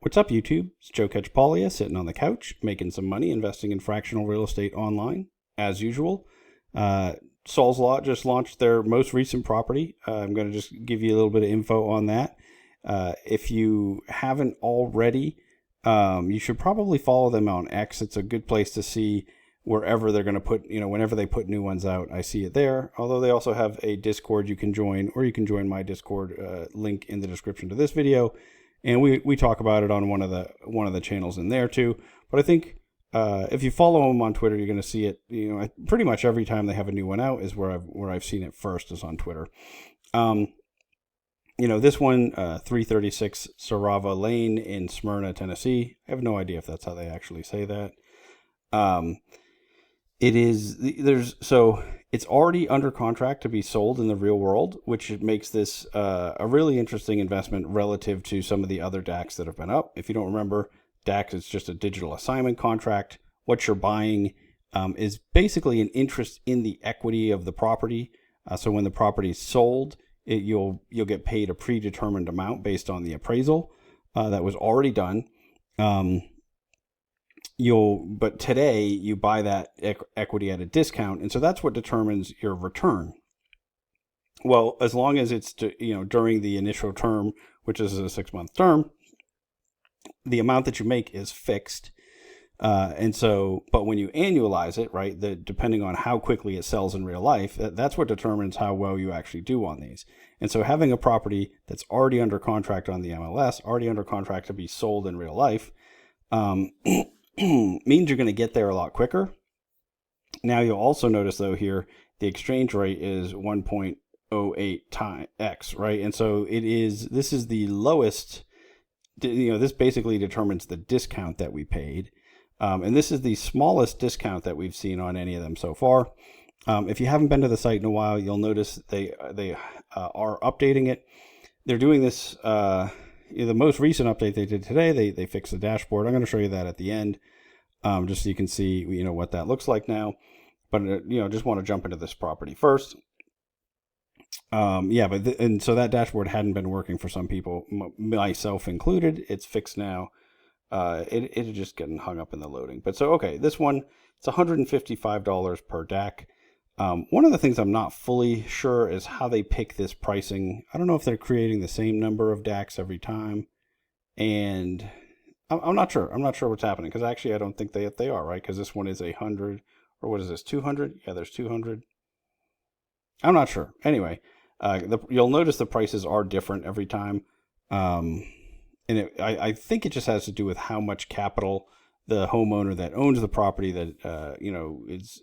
What's up, YouTube? It's Joe Catchpolia sitting on the couch, making some money, investing in fractional real estate online, as usual. Saul's Lot just launched their most recent property. I'm going to just give you a little bit of info on that. If you haven't already, you should probably follow them on X. It's a good place to see wherever they're going to put, whenever they put new ones out, I see it there. Although they also have a Discord you can join, or you can join my Discord link in the description to this video. And we talk about it on one of the channels in there too. But I think if you follow them on Twitter, you're going to see it. Pretty much every time they have a new one out is where I've seen it first is on Twitter. This one, 336 Sarava Lane in Smyrna, Tennessee. I have no idea if that's how they actually say that. It's already under contract to be sold in the real world, which makes this a really interesting investment relative to some of the other DACs that have been up. If you don't remember, DAX is just a digital assignment contract. What you're buying is basically an interest in the equity of the property. So when the property is sold, you'll get paid a predetermined amount based on the appraisal that was already done. But today you buy that equity at a discount, and so that's what determines your return. Well, as long as it's during the initial term, which is a 6-month term, the amount that you make is fixed. But when you annualize it, right, depending on how quickly it sells in real life, that's what determines how well you actually do on these. And so having a property that's already under contract on the MLS, already under contract to be sold in real life, means you're going to get there a lot quicker. Now you'll also notice though here, the exchange rate is 1.08x, right? And so this is the lowest, this basically determines the discount that we paid. And this is the smallest discount that we've seen on any of them so far. If you haven't been to the site in a while, you'll notice they are updating it. They're doing this, the most recent update they did today, they fixed the dashboard. I'm going to show you that at the end, just so you can see, what that looks like now. But, just want to jump into this property first. And so that dashboard hadn't been working for some people, myself included. It's fixed now. It is just getting hung up in the loading. But so, okay, this one, it's $155 per DAC. One of the things I'm not fully sure is how they pick this pricing. I don't know if they're creating the same number of DACs every time. And I'm not sure. I'm not sure what's happening, because actually I don't think they are, right? Because this one is 100, or what is this, 200? Yeah, there's 200. I'm not sure. Anyway, you'll notice the prices are different every time. I think it just has to do with how much capital the homeowner that owns the property that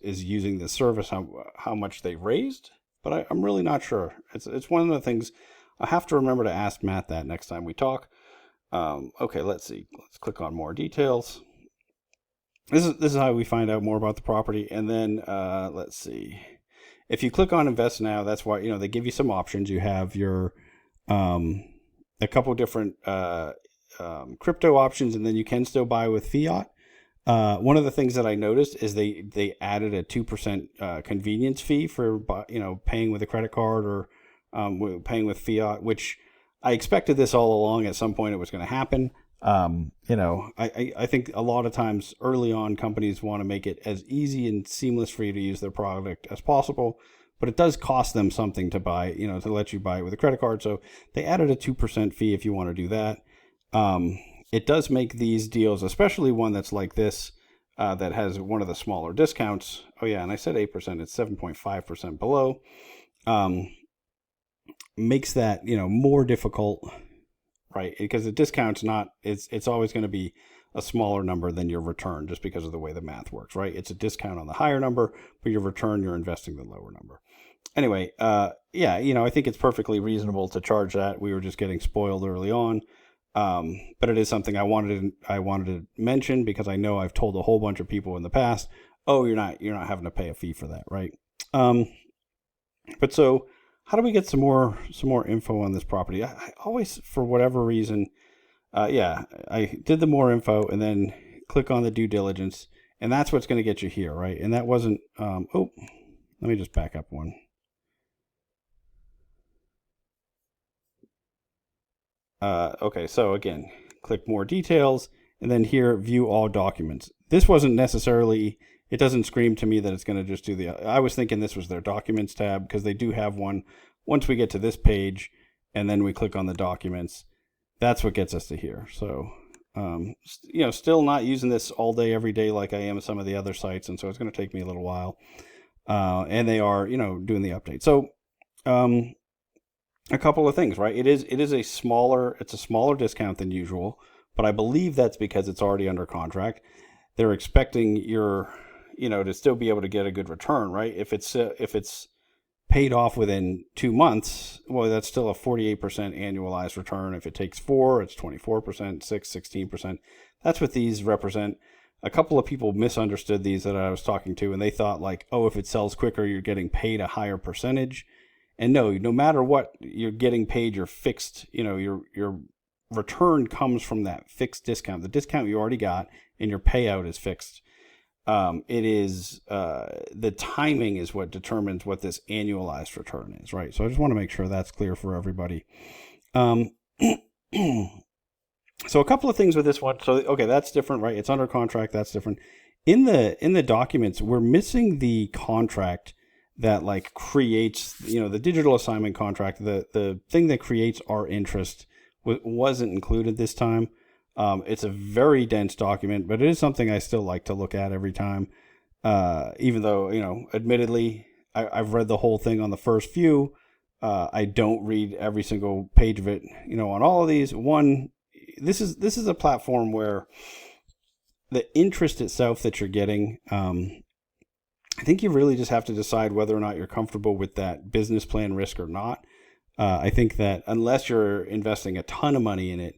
is using the service, how much they raised. But I'm really not sure. It's one of the things I have to remember to ask Matt that next time we talk. Okay, let's see. Let's click on more details. This is how we find out more about the property. And then let's see. If you click on Invest Now, that's why they give you some options. You have your a couple different crypto options, and then you can still buy with fiat. One of the things that I noticed is they added a 2% convenience fee for paying with a credit card or paying with fiat, which I expected this all along. At some point it was going to happen. I think a lot of times early on companies want to make it as easy and seamless for you to use their product as possible, but it does cost them something to buy, to let you buy it with a credit card. So they added a 2% fee if you want to do that. It does make these deals, especially one that's like this, that has one of the smaller discounts. Oh yeah, and I said 8%, it's 7.5% below. Makes that, more difficult, right? Because the discount's it's always going to be a smaller number than your return, just because of the way the math works, right? It's a discount on the higher number, but your return, you're investing the lower number. Anyway, I think it's perfectly reasonable to charge that. We were just getting spoiled early on. But it is something I wanted to mention, because I know I've told a whole bunch of people in the past, oh, you're not having to pay a fee for that, right? But so how do we get some more info on this property? I always, for whatever reason, I did the more info and then click on the due diligence, and that's what's going to get you here, right? And that wasn't, let me just back up one. Okay, so again, click more details, and then here, view all documents. This wasn't necessarily, it doesn't scream to me that it's going to just do I was thinking this was their documents tab, because they do have one once we get to this page and then we click on the documents. That's what gets us to here. So, still not using this all day, every day like I am some of the other sites. And so it's going to take me a little while. And they are, doing the update. So, a couple of things, right? It is a smaller discount than usual, but I believe that's because it's already under contract. They're expecting to still be able to get a good return, right? If it's paid off within 2 months, well, that's still a 48% annualized return. If it takes 4, it's 24%, 6, 16%. That's what these represent. A couple of people misunderstood these that I was talking to, and they thought like, oh, if it sells quicker, you're getting paid a higher percentage. And no matter what you're getting paid, your fixed, your return comes from that fixed discount. The discount you already got and your payout is fixed. It is the timing is what determines what this annualized return is, right? So I just want to make sure that's clear for everybody. So a couple of things with this one. So okay, that's different, right? It's under contract. That's different. In the documents, we're missing the contract that like creates, the digital assignment contract, the thing that creates our interest wasn't included this time. It's a very dense document, but it is something I still like to look at every time. Even though, admittedly, I've read the whole thing on the first few. I don't read every single page of it, on all of these. This is a platform where the interest itself that you're getting, I think you really just have to decide whether or not you're comfortable with that business plan risk or not. I think that unless you're investing a ton of money in it,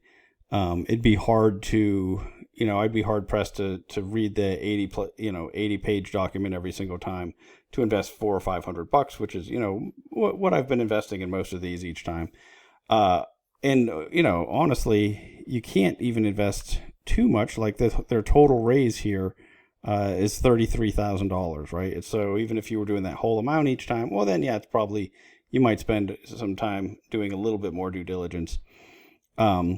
it'd be hard to, I'd be hard pressed to read the 80 page document every single time to invest $400 or $500, which is, what I've been investing in most of these each time. And honestly, you can't even invest too much. Like their total raise here is $33,000, right? So even if you were doing that whole amount each time, well, then yeah, it's probably, you might spend some time doing a little bit more due diligence. But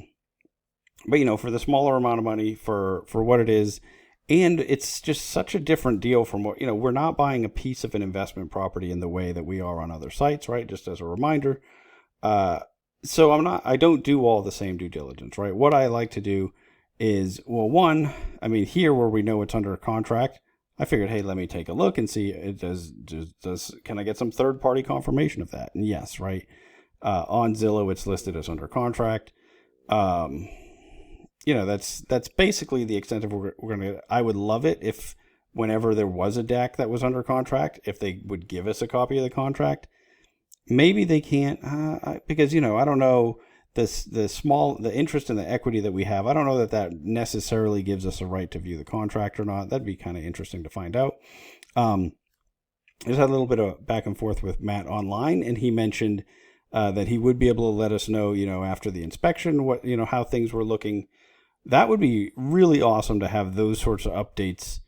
for the smaller amount of money for what it is, and it's just such a different deal from what, we're not buying a piece of an investment property in the way that we are on other sites, right? Just as a reminder. So I don't do all the same due diligence, right? What I like to do is, well, here where we know it's under a contract, I figured, hey, let me take a look and see can I get some third party confirmation of that? And yes, right. On Zillow, it's listed as under contract. That's basically the extent of what we're going to, I would love it if whenever there was a deck that was under contract, if they would give us a copy of the contract. Maybe they can't, because, I don't know the interest in the equity that we have. I don't know that necessarily gives us a right to view the contract or not. That'd be kind of interesting to find out. I just had a little bit of back and forth with Matt online, and he mentioned that he would be able to let us know, after the inspection, what, how things were looking. That would be really awesome to have those sorts of updates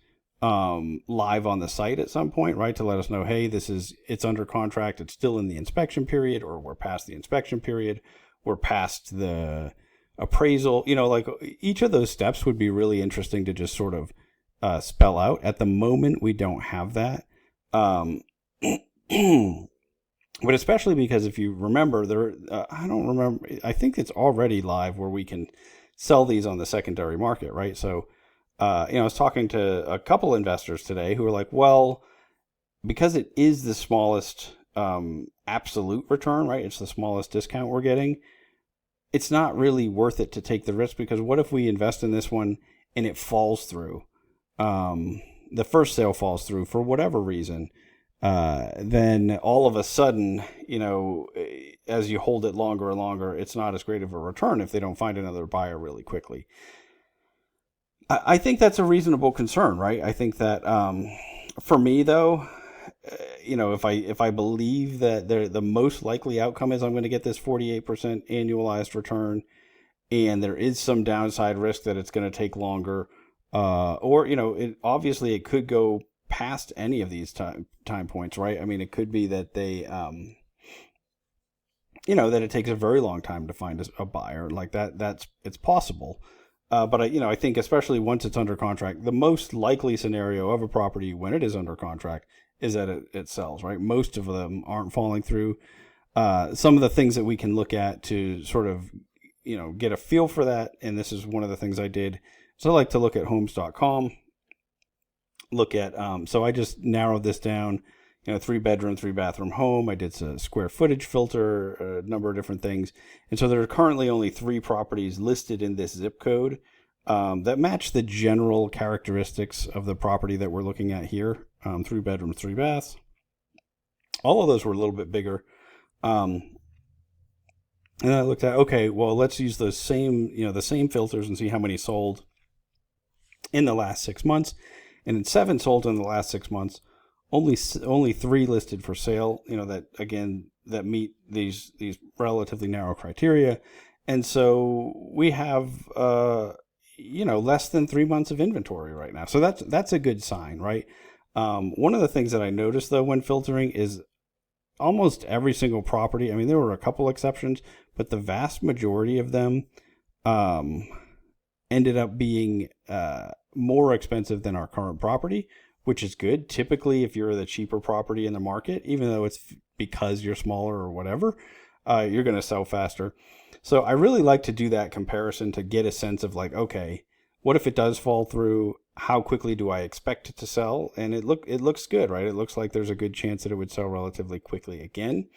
live on the site at some point, right? To let us know, hey, it's under contract. It's still in the inspection period, or we're past the inspection period. We're past the appraisal. Like each of those steps would be really interesting to just sort of spell out. At the moment, we don't have that. But especially because if you remember, I don't remember. I think it's already live where we can sell these on the secondary market, right? So, I was talking to a couple investors today who were like, well, because it is the smallest absolute return, right? It's the smallest discount we're getting. It's not really worth it to take the risk, because what if we invest in this one and it falls through? The first sale falls through for whatever reason. Then all of a sudden, as you hold it longer and longer, it's not as great of a return if they don't find another buyer really quickly. I think that's a concern, right? I think that for me, though, if I believe that the most likely outcome is I'm going to get this 48% annualized return, and there is some downside risk that it's going to take longer, or obviously it could go past any of these time points, right? I mean, it could be that they that it takes a very long time to find a buyer like that. It's possible. But I think especially once it's under contract, the most likely scenario of a property when it is under contract is that it sells, right? Most of them aren't falling through. Some of the things that we can look at to sort of, get a feel for that, and this is one of the things I did. So I like to look at homes.com, look at, so I just narrowed this down, 3-bedroom, 3-bathroom home. I did a square footage filter, a number of different things. And so there are currently only 3 properties listed in this zip code that match the general characteristics of the property that we're looking at here. 3-bedroom, 3 baths. All of those were a little bit bigger. And I looked at, okay, well, let's use the same filters and see how many sold in the last 6 months. And in 7 sold in the last 6 months. Only 3 listed for sale, that meet these relatively narrow criteria. And so we have, less than 3 months of inventory right now. So that's a good sign, right? One of the things that I noticed, though, when filtering is almost every single property. I mean, there were a couple exceptions, but the vast majority of them ended up being more expensive than our current property, which is good. Typically, if you're the cheaper property in the market, even though it's because you're smaller or whatever, you're going to sell faster. So I really like to do that comparison to get a sense of like, okay, what if it does fall through? How quickly do I expect it to sell? And it looks good, right? It looks like there's a good chance that it would sell relatively quickly again.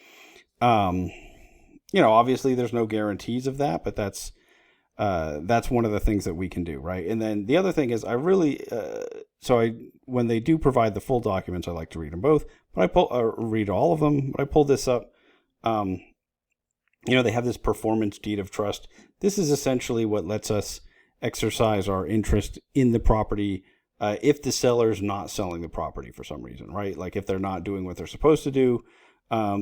Obviously there's no guarantees of that, but that's one of the things that we can do, right? And then the other thing is when they do provide the full documents, I like to read them both, but read all of them. But I pulled this up. They have this performance deed of trust. This is essentially what lets us exercise our interest in the property if the seller's not selling the property for some reason, right? Like if they're not doing what they're supposed to do.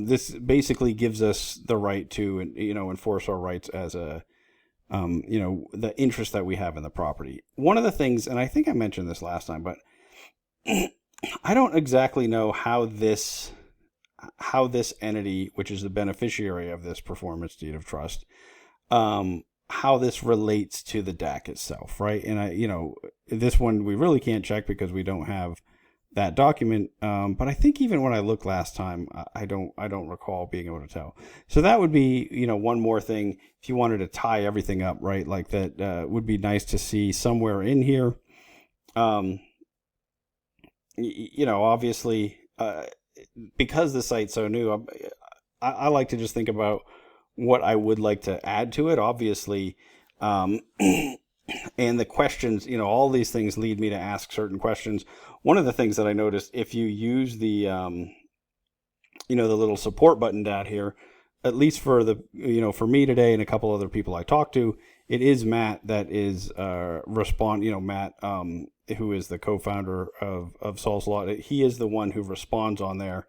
This basically gives us the right to, enforce our rights as the interest that we have in the property. One of the things, and I think I mentioned this last time, but I don't exactly know how this entity, which is the beneficiary of this performance deed of trust, how this relates to the DAC itself, right? And this one we really can't check because we don't have that document. But I think even when I looked last time, I don't recall being able to tell. So that would be, one more thing if you wanted to tie everything up, right? Like that would be nice to see somewhere in here. Obviously, because the site's so new, I like to just think about what I would like to add to it, obviously. And the questions, all these things lead me to ask certain questions. One of the things that I noticed, if you use the, the little support button down here, at least for for me today and a couple other people I talked to, it is Matt that is Matt, who is the co-founder of Sol's Law. He is the one who responds on there,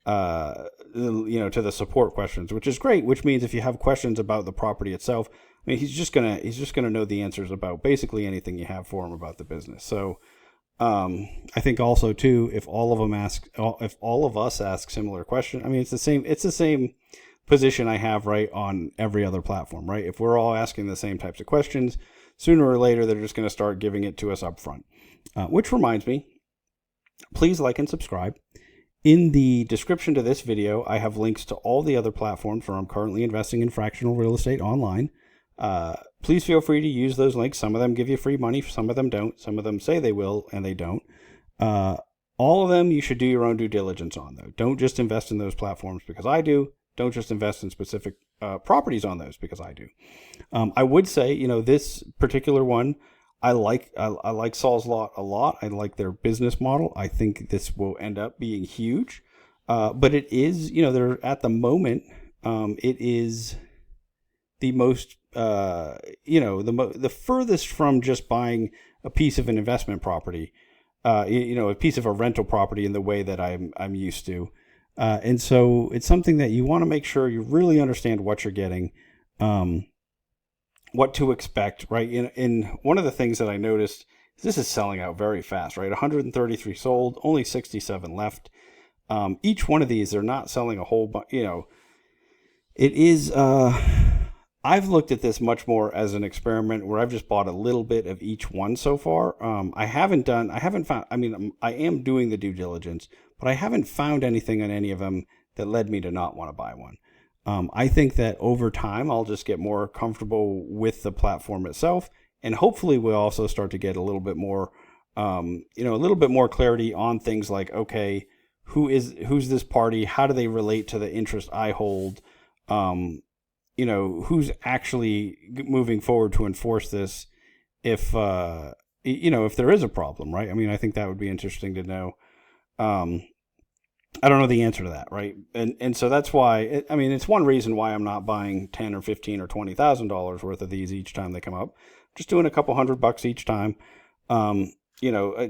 to the support questions, which is great. Which means if you have questions about the property itself, I mean, he's just gonna know the answers about basically anything you have for him about the business. So, I think also too, if all of us ask similar questions, I mean, it's the same position I have right on every other platform, right? If we're all asking the same types of questions, sooner or later they're just going to start giving it to us up front. Which reminds me, please like and subscribe. In the description to this video, I have links to all the other platforms where I'm currently investing in fractional real estate online. Please feel free to use those links. Some of them give you free money, some of them don't. Some of them say they will, and they don't. All of them you should do your own due diligence on, though. Don't just invest in those platforms because I do. Don't just invest in specific properties on those because I do. I would say, this particular one, I like Sol's Lot a lot. I like their business model. I think this will end up being huge. But it is, they're at the moment, it is the most, the furthest from just buying a piece of an investment property, a piece of a rental property in the way that I'm used to. And so it's something that you want to make sure you really understand what you're getting, what to expect, right? In one of the things that I noticed is this is selling out very fast, right? 133 sold, only 67 left. Each one of these, they're not selling a whole bunch, It is. I've looked at this much more as an experiment where I've just bought a little bit of each one so far. I haven't done. I haven't found. I mean, I am doing the due diligence, but I haven't found anything on any of them that led me to not want to buy one. I think that over time, I'll just get more comfortable with the platform itself, and hopefully, we'll also start to get a little bit more, a little bit more clarity on things like, okay, who's this party? How do they relate to the interest I hold? Um, who's actually moving forward to enforce this if if there is a problem, right? I mean, I think that would be interesting to know. um I don't know the answer to that, right? And so that's why I mean, it's one reason why I'm not buying 10 or 15 or $20,000 worth of these each time they come up. Just doing a couple $100 each time.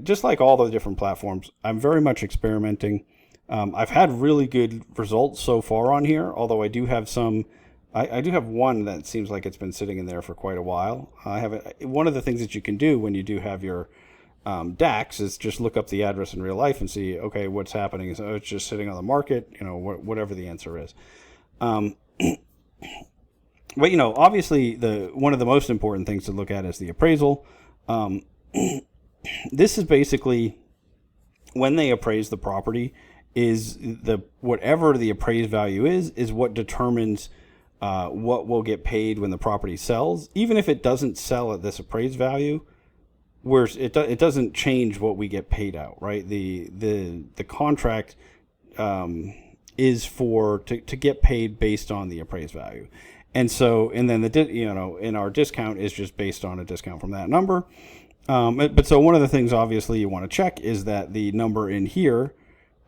Just like all the different platforms, I'm very much experimenting. I've had really good results so far on here, although I do have some. I do have one that seems like it's been sitting in there for quite a while. One of the things that you can do when you do have your DAX is just look up the address in real life and see, okay, what's happening. So it's just sitting on the market, whatever the answer is. Um, but obviously, the one of the most important things to look at is the appraisal. Um, this is basically when they appraise the property, is the whatever the appraised value is what determines what will get paid when the property sells. Even if it doesn't sell at this appraised value, where it doesn't change what we get paid out, right? The contract is to get paid based on the appraised value, and then and our discount is just based on a discount from that number. But so one of the things obviously you want to check is that the number in here,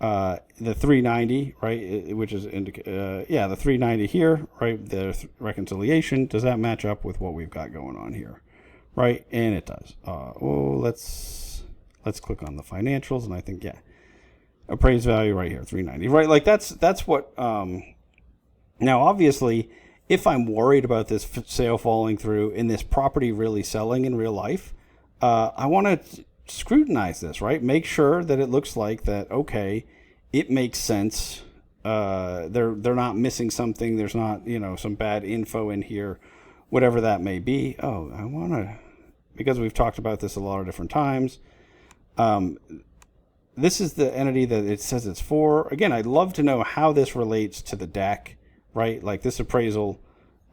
the 390, right, which is the 390 here, right, the reconciliation, does that match up with what we've got going on here, right? And it does. Let's click on the financials, and I think, yeah, appraised value right here, 390, right? Like that's what. Now, obviously, if I'm worried about this sale falling through and this property really selling in real life, I want to scrutinize this, right? Make sure that it looks like that. Okay, it makes sense. They're not missing something. There's not some bad info in here, whatever that may be. Oh, I want to, because we've talked about this a lot of different times. This is the entity that it says it's for. Again, I'd love to know how this relates to the DAC, right? Like this appraisal.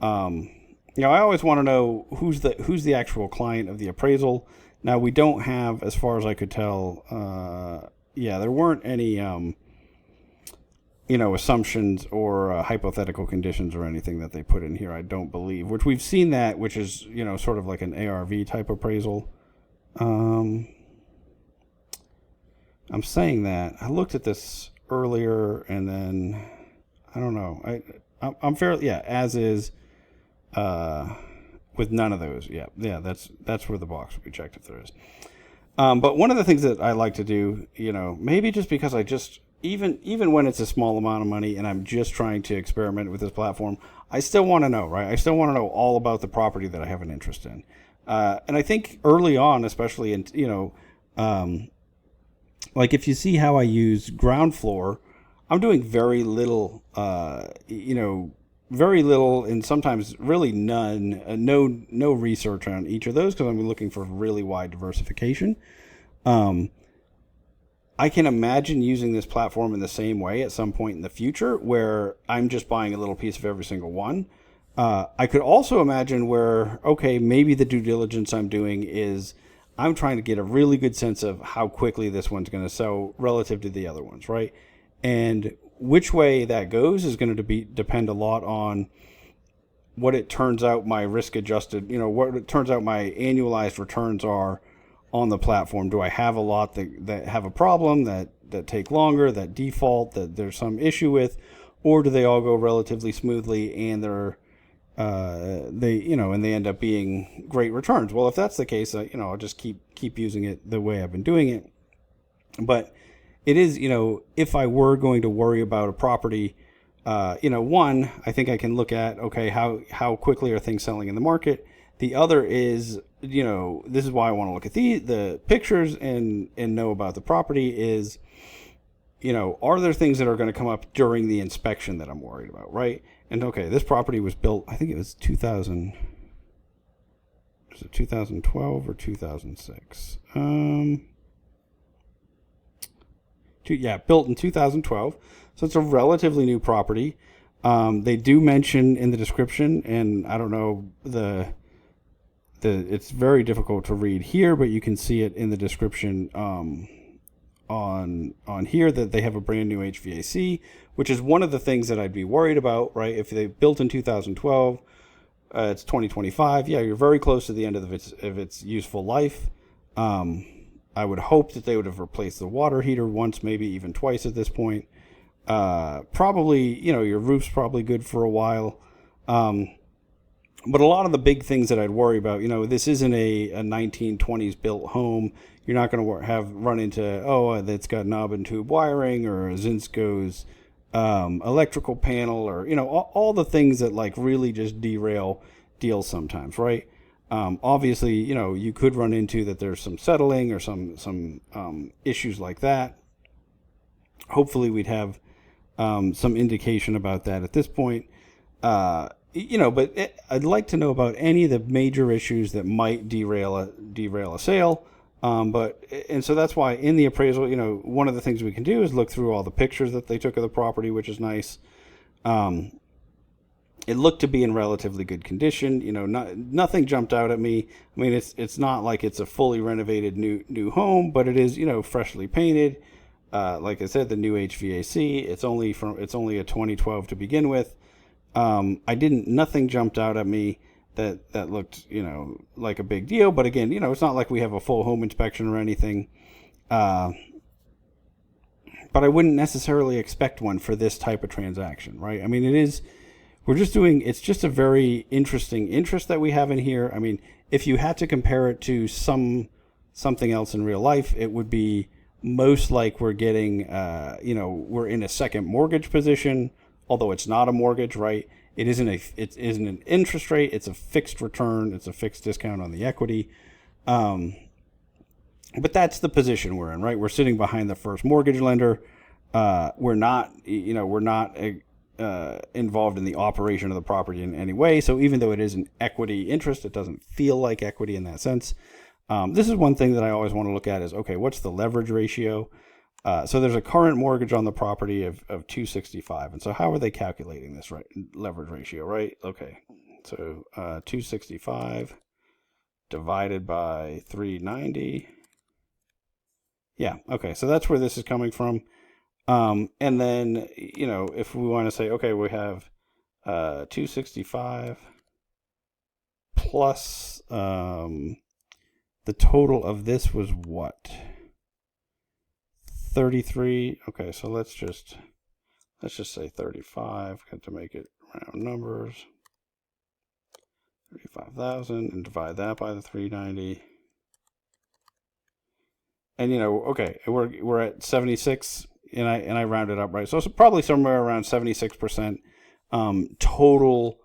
I always want to know who's the actual client of the appraisal. Now, we don't have, as far as I could tell, there weren't any, assumptions or hypothetical conditions or anything that they put in here, I don't believe, which we've seen that, which is, sort of like an ARV type appraisal. I'm saying that. I looked at this earlier, and then, I don't know. I'm fairly, as is, with none of those. Yeah, that's where the box will be checked if there is. But one of the things that I like to do, maybe just because I just, even when it's a small amount of money and I'm just trying to experiment with this platform, I still want to know, right? I still want to know all about the property that I have an interest in. And I think early on, especially in, like if you see how I use ground floor, I'm doing very little, very little, and sometimes really none, no research on each of those, because I'm looking for really wide diversification. I can imagine using this platform in the same way at some point in the future, where I'm just buying a little piece of every single one. I could also imagine where, okay, maybe the due diligence I'm doing is I'm trying to get a really good sense of how quickly this one's going to sell relative to the other ones, right? And which way that goes is going to depend a lot on what it turns out my risk adjusted, what it turns out my annualized returns are on the platform. Do I have a lot that have a problem, that take longer, that default, that there's some issue with, or do they all go relatively smoothly and they end up being great returns? Well, if that's the case, I'll just keep using it the way I've been doing it. But it is, if I were going to worry about a property, one, I think I can look at, okay, how quickly are things selling in the market? The other is, this is why I want to look at the pictures and know about the property is, are there things that are going to come up during the inspection that I'm worried about, right? And okay, this property was built, I think it was 2000. Was it 2012 or 2006? Built in 2012. So it's a relatively new property. They do mention in the description, and I don't know it's very difficult to read here, but you can see it in the description on here that they have a brand new HVAC, which is one of the things that I'd be worried about, right? If they built in 2012, it's 2025. Yeah, you're very close to the end of its useful life. I would hope that they would have replaced the water heater once, maybe even twice at this point. Probably, your roof's probably good for a while. But a lot of the big things that I'd worry about, this isn't a 1920s built home. You're not going to run into, it's got knob and tube wiring, or a Zinsco's electrical panel, or, all the things that like really just derail deals sometimes, right? Obviously, you could run into that there's some settling or some issues like that. Hopefully we'd have some indication about that at this point. But I'd like to know about any of the major issues that might derail a sale. So that's why in the appraisal, one of the things we can do is look through all the pictures that they took of the property, which is nice. It looked to be in relatively good condition. Nothing jumped out at me. I mean, it's not like it's a fully renovated new home, but it is, freshly painted. Like I said, the new HVAC. It's only a 2012 to begin with. Nothing jumped out at me that looked, like a big deal. But again, it's not like we have a full home inspection or anything. But I wouldn't necessarily expect one for this type of transaction, right? I mean, it's just a very interesting interest that we have in here. I mean, if you had to compare it to something else in real life, it would be most like we're getting, we're in a second mortgage position, although it's not a mortgage, right? It isn't an interest rate. It's a fixed return. It's a fixed discount on the equity. But that's the position we're in, right? We're sitting behind the first mortgage lender. We're not involved in the operation of the property in any way. So even though it is an equity interest, it doesn't feel like equity in that sense. This is one thing that I always want to look at is, okay, what's the leverage ratio? So there's a current mortgage on the property of 265. And so how are they calculating this leverage ratio, right? Okay, so 265 divided by 390. Yeah, okay, so that's where this is coming from. And then, if we want to say, okay, we have 265 plus the total of this was what? 33. Okay, so let's just say 35. Got to make it round numbers. 35,000 and divide that by the 390. And okay, we're at 76, and I rounded up, right? So it's probably somewhere around 76% total.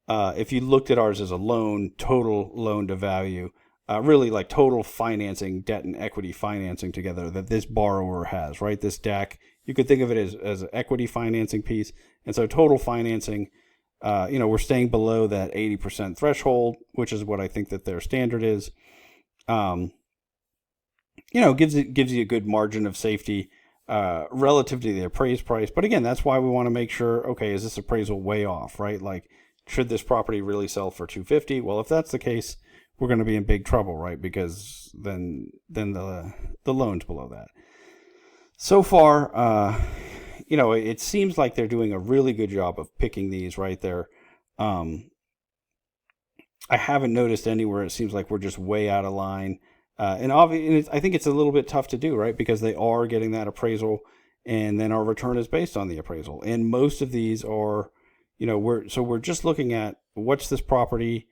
If you looked at ours as a loan, total loan to value. Really like total financing, debt and equity financing together that this borrower has, right? This DAC, you could think of it as an equity financing piece. And so total financing, we're staying below that 80% threshold, which is what I think that their standard is. Gives you a good margin of safety relative to the appraised price. But again, that's why we want to make sure, okay, is this appraisal way off, right? Like, should this property really sell for $250? Well, if that's the case, we're going to be in big trouble, right? Because then the loan's below that. So far, it seems like they're doing a really good job of picking these right there. I haven't noticed anywhere it seems like we're just way out of line. And I think it's a little bit tough to do, right? Because they are getting that appraisal, and then our return is based on the appraisal. And most of these are, we're just looking at what's this property,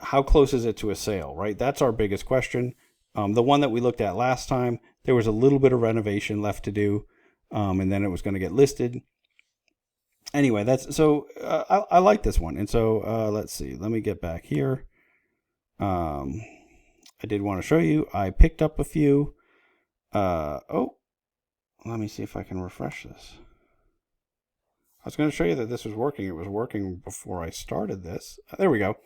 how close is it to a sale, right? That's our biggest question. The one that we looked at last time, there was a little bit of renovation left to do, and then it was going to get listed. Anyway, I like this one. And so let's see. Let me get back here. I did want to show you. I picked up a few. Let me see if I can refresh this. I was going to show you that this was working. It was working before I started this. There we go.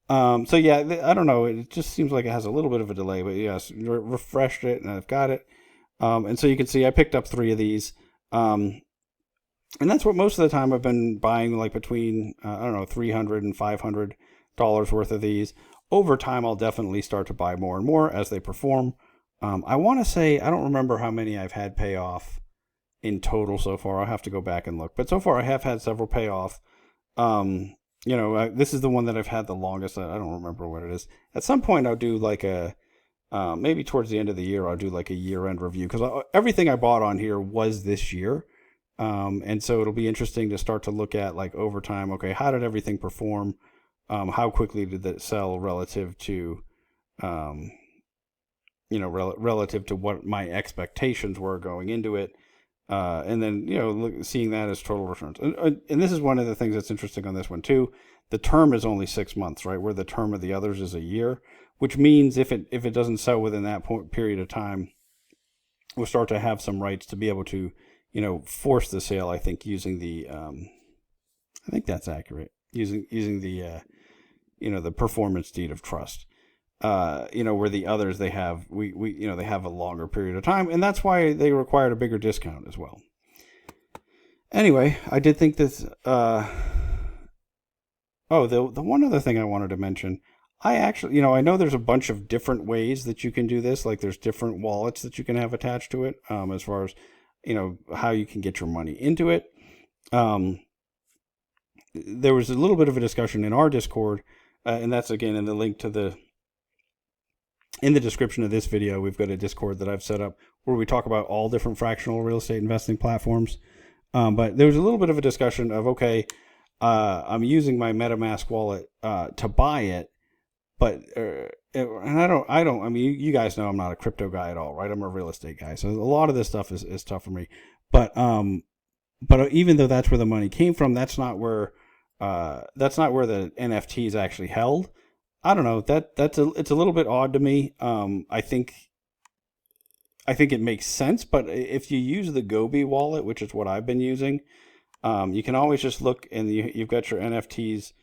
So yeah, I don't know. It just seems like it has a little bit of a delay, but yes, refreshed it and I've got it. And so you can see I picked up 3 of these. And that's what most of the time I've been buying, like between, I don't know, $300 and $500 worth of these. Over time, I'll definitely start to buy more and more as they perform. I want to say, I don't remember how many I've had pay off in total so far. I'll have to go back and look. But so far, I have had several pay off. This is the one that I've had the longest. I don't remember what it is. At some point, I'll do like maybe towards the end of the year, I'll do like a year-end review. Because everything I bought on here was this year. And so it'll be interesting to start to look at like over time. Okay, how did everything perform? How quickly did it sell relative to, relative to what my expectations were going into it. And then, seeing that as total returns. And this is one of the things that's interesting on this one too. The term is only 6 months, right? Where the term of the others is a year, which means if it doesn't sell within that period of time, we'll start to have some rights to be able to, force the sale. I think using the, I think that's accurate. Using the, the performance deed of trust. Where the others they have they have a longer period of time, and that's why they required a bigger discount as well. Anyway, I did think this. The one other thing I wanted to mention, I actually, I know there's a bunch of different ways that you can do this. Like there's different wallets that you can have attached to it, as far as how you can get your money into it. There was a little bit of a discussion in our Discord, and that's again in the link to in the description of this video. We've got a Discord that I've set up where we talk about all different fractional real estate investing platforms. But there was a little bit of a discussion of, okay, I'm using my MetaMask wallet to buy it, but I mean, you guys know I'm not a crypto guy at all, right? I'm a real estate guy. So a lot of this stuff is tough for me. But even though that's where the money came from, that's not where the NFT is actually held. I don't know, it's a little bit odd to me. I think it makes sense, but if you use the Gobi wallet, which is what I've been using, you can always just look and you've got your NFTs.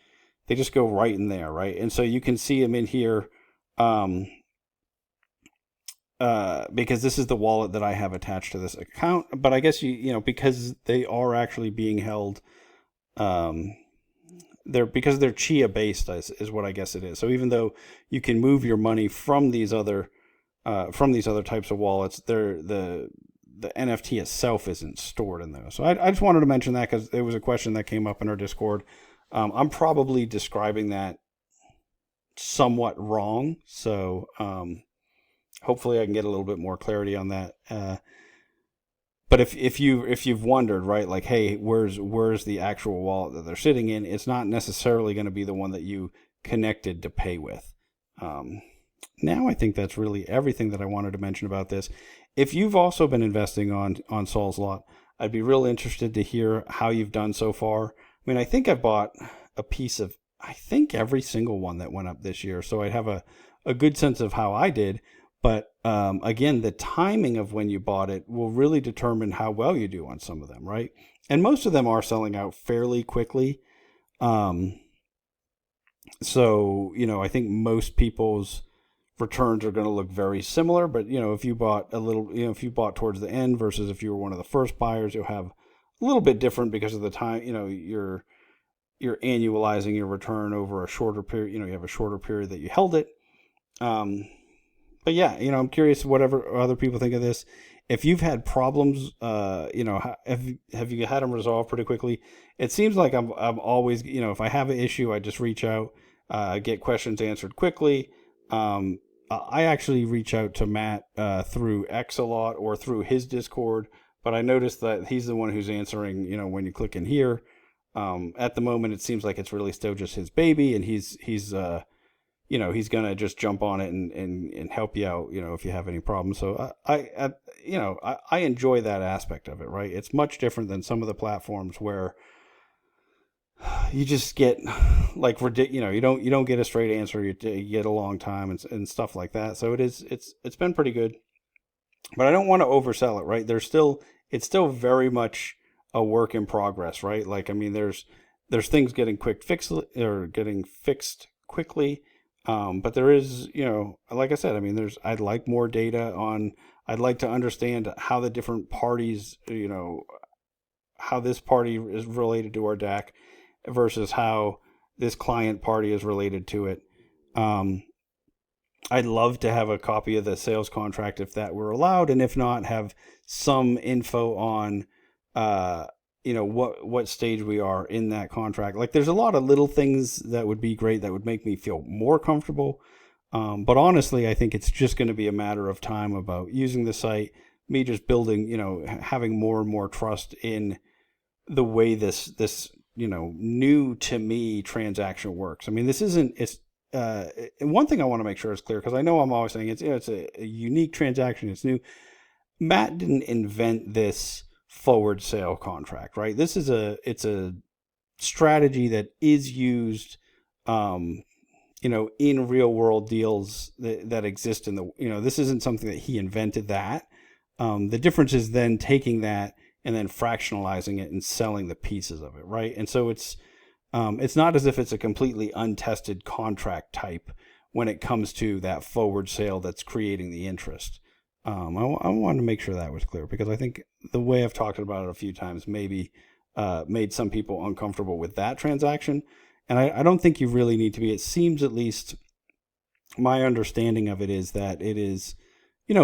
They just go right in there, right? And so you can see them in here, because this is the wallet that I have attached to this account. But I guess because they are actually being held, because they're Chia based is what I guess it is. So even though you can move your money from these other types of wallets, the NFT itself isn't stored in those. So I just wanted to mention that because there was a question that came up in our Discord. I'm probably describing that somewhat wrong, so hopefully I can get a little bit more clarity on that. But if you've wondered, right, like, hey, where's the actual wallet that they're sitting in? It's not necessarily going to be the one that you connected to pay with. Now I think that's really everything that I wanted to mention about this. If you've also been investing on Sol's Lot, I'd be real interested to hear how you've done so far. I mean, I think I bought a piece of, I think every single one that went up this year, so I'd have a good sense of how I did. But again, the timing of when you bought it will really determine how well you do on some of them, right? And most of them are selling out fairly quickly. So, I think most people's returns are going to look very similar. But, if you bought if you bought towards the end versus if you were one of the first buyers, you'll have a little bit different because of the time, you're annualizing your return over a shorter period. You have a shorter period that you held it. But yeah, I'm curious whatever other people think of this. If you've had problems, have you had them resolved pretty quickly? It seems like I'm always, if I have an issue, I just reach out, get questions answered quickly. I actually reach out to Matt through X a lot or through his Discord, but I noticed that he's the one who's answering, when you click in here. At the moment, it seems like it's really still just his baby, and he's gonna just jump on it and help you out, if you have any problems. So I enjoy that aspect of it, right? It's much different than some of the platforms where you just get like ridiculous, you don't get a straight answer, you get a long time and stuff like that. So it's been pretty good, but I don't want to oversell it, right? It's still very much a work in progress, right? Like, I mean, there's things getting quick fix or getting fixed quickly. But there is, like I said, I mean, I'd like more data on, I'd like to understand how the different parties, how this party is related to our DAC versus how this client party is related to it. I'd love to have a copy of the sales contract if that were allowed, and if not, have some info on, what stage we are in that contract. Like, there's a lot of little things that would be great that would make me feel more comfortable. But honestly, I think it's just going to be a matter of time about using the site, me just building, having more and more trust in the way this new to me transaction works. I mean, this isn't, it's, and one thing I want to make sure is clear, because I know I'm always saying it's a unique transaction. It's new. Matt didn't invent this forward sale contract, right? It's a strategy that is used, in real world deals that exist in the, this isn't something that he invented that. The difference is then taking that and then fractionalizing it and selling the pieces of it, right? And so it's not as if it's a completely untested contract type when it comes to that forward sale that's creating the interest. I wanted to make sure that was clear, because I think the way I've talked about it a few times maybe made some people uncomfortable with that transaction. And I don't think you really need to be. It seems, at least my understanding of it is that it is,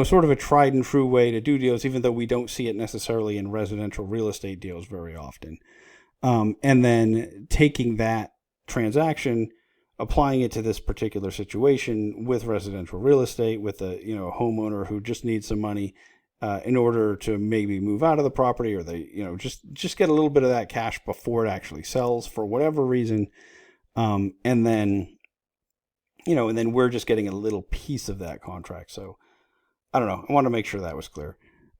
sort of a tried and true way to do deals, even though we don't see it necessarily in residential real estate deals very often. And then taking that transaction, applying it to this particular situation with residential real estate, with a homeowner who just needs some money in order to maybe move out of the property, or they just get a little bit of that cash before it actually sells for whatever reason, and then we're just getting a little piece of that contract. So I don't know. I want to make sure that was clear.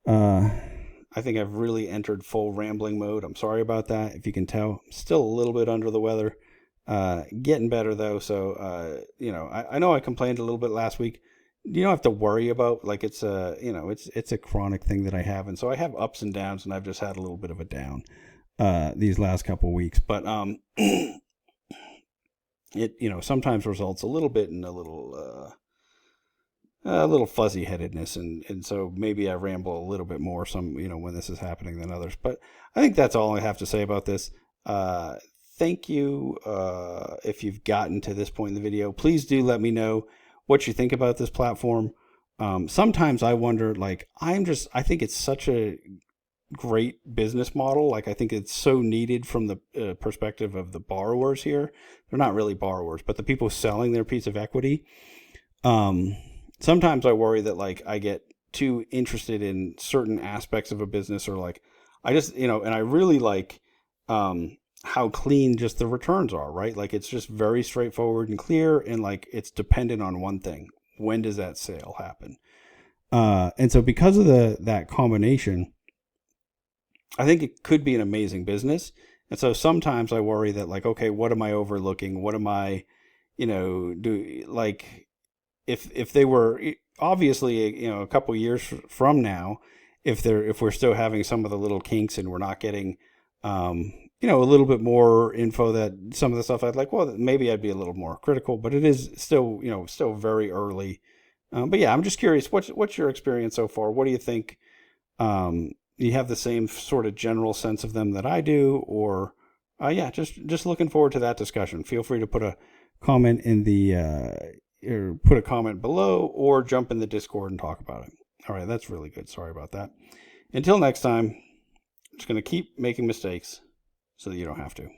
I think I've really entered full rambling mode. I'm sorry about that. If you can tell, I'm still a little bit under the weather. Getting better though. So, I know I complained a little bit last week. You don't have to worry about, like, it's a chronic thing that I have. And so I have ups and downs, and I've just had a little bit of a down, these last couple of weeks, but, it, sometimes results a little bit in a little fuzzy headedness. And so maybe I ramble a little bit more when this is happening than others, but I think that's all I have to say about this. Thank you. If you've gotten to this point in the video, please do let me know what you think about this platform. Sometimes I wonder, like, I think it's such a great business model. Like, I think it's so needed from the perspective of the borrowers here. They're not really borrowers, but the people selling their piece of equity. Sometimes I worry that, like, I get too interested in certain aspects of a business, or like, I just, and I really like, how clean just the returns are, right? Like, it's just very straightforward and clear, and like, it's dependent on one thing: when does that sale happen? And so because of that combination, I think it could be an amazing business. And so sometimes I worry that, like, okay, what am I overlooking? What am I, like, if they were obviously, a couple years from now, if we're still having some of the little kinks and we're not getting, a little bit more info, that some of the stuff I'd like, well, maybe I'd be a little more critical, but it is still, still very early. But yeah, I'm just curious, what's your experience so far? What do you think? You have the same sort of general sense of them that I do, or, yeah, just looking forward to that discussion. Feel free to put a comment in the, or put a comment below, or jump in the Discord and talk about it. All right. That's really good. Sorry about that. Until next time, I'm just going to keep making mistakes so that you don't have to.